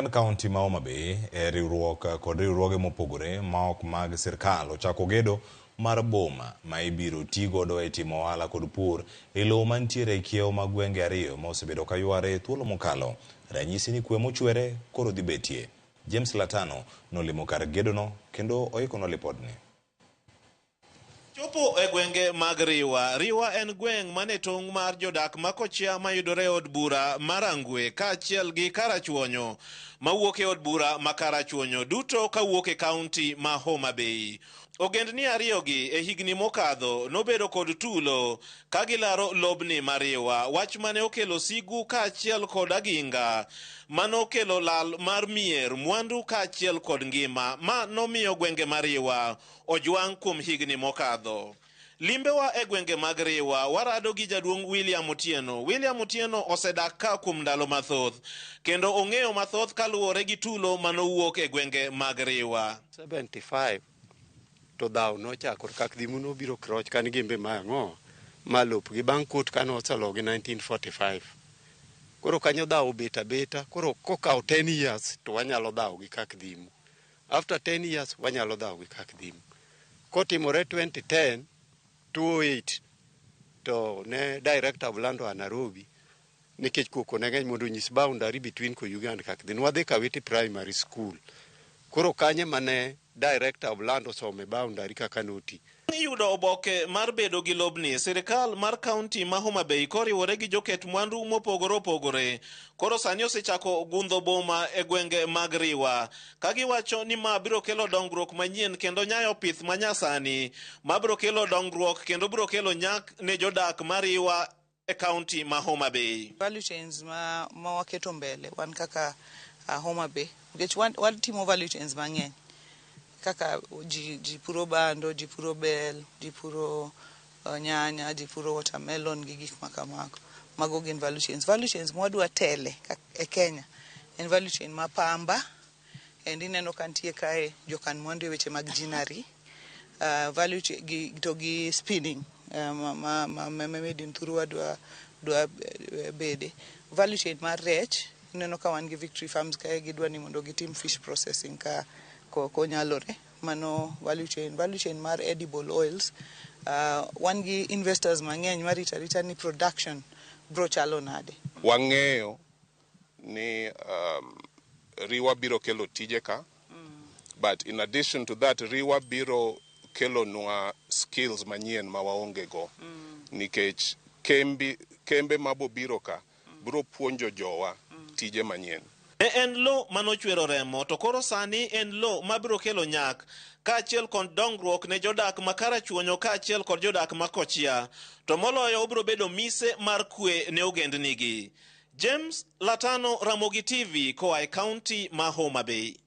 Sirkand kaunti ma Homa Bay riwruok kod riwruoge mopogore ma ok mag sirkal ochako gedo mar boma ma ibiro tii godo e timo ohala kod pur e lowo mantiere e kiewo mag gwenge ariyo ma osebedo ka yware thuolo mokalo. Ranyisi ni kwe mochwere koro dhi betie. James Latano nolimo kar gedono kendo oikonwa lipodni. Chopo e gwenge mag Riwa en gweng' mane tong' mar jodak makochia mayudore od bura marangwe kaachiel gi Karachuonyo mawuok e od bura ma Karachuonyo duto kawuok e kaunti ma Homa Bay. Ogendni ariyogi e higni mokadho nobedo kod tulo ka gilaro lobni mariwa, wach mane okelo sigu kaachiel kod aginga manokelo lal mar mier, mwandu kaachiel kod ngima ma nomiyo gwenge mariwa ojwang' kuom higni mokadho. Limbewa e gwenge mag Riwa warado gi jaduong' William Otieno. William Otieno osedak ka kuom ndalo mathoth kendo ong'eyo mathoth kaluwore gi tulo manowuok e gwenge mag Riwa. 75 to dhaw nochako kak dhimu nobiro kroch kan gimbe mang'o malup gi bang' kut kano oselo gi 1945. Koro kanyo dhaw beta koro kokaw 10 years to wanyalo dhaw gi kak dhimu. After 10 years wanyalo dhaw gi kak dhimu. Kotimore 2010 208 to ne director of land wa Nairobi nikech koko ne ng'eny mondo nyis boundary between ko Uganda kak dhin wadhi Kawiti primary school. Koro kanye mane director of land osome boundary kaka noti. Yudo oboke mar bedo gi lobni, sirikal mar kaunti ma Homa Bay koriwore gi joket mwandu mopogore opogore. Koro sani osechako gundho boma e gwenge mag Riwa ka giwacho ni ma biro kelo dongruok manyien kendo nyayo pith manyasani ma biro kelo dongruok kendo biro kelo nyak ne jodak mar Riwa e kaunti ma Homa Bay. Value chains ma waketo mbele wan kaka Homa Bay. Watimo value chains mang'eny kaka ji puro bando, ji puro bel, ji puro nyanya, ji puro watermelon gi gik makamago. Mago gin value chains. Value chains mwadwa tele e Kenya en value chain ma pamba, and ineno kantie kae jokan mwandu e weche mag jinari, value chain to gi spinning ma medin thuru dwa bede. Value chain mar rech, ineno ka wan gi Victory Farms kae gidwa ni mondo gitim fish processing ka ko nyalore. Mano value chain mar edible oils. Wan gi investors mang'eny marita ni production bro chalo nade. Wang'eyo ni Riwa biro kelo tije ka, but in addition to that Riwa biro kelo nwa skills manyien ma waonge go, nikech kembe mabo biro ka biro puonjo jowa tije manyien. En lo manochwero remo to koro sani en lo mabiro kelo nyak kaachiel kod dongruok ne jodak ma Karachuonyo kaachiel kod jodak ma Kochia, to moloyo obiro bedo mise mar kwe ne ogendnigi. James Latano, Ramogi TV, koa e kaunti ma Homa Bay.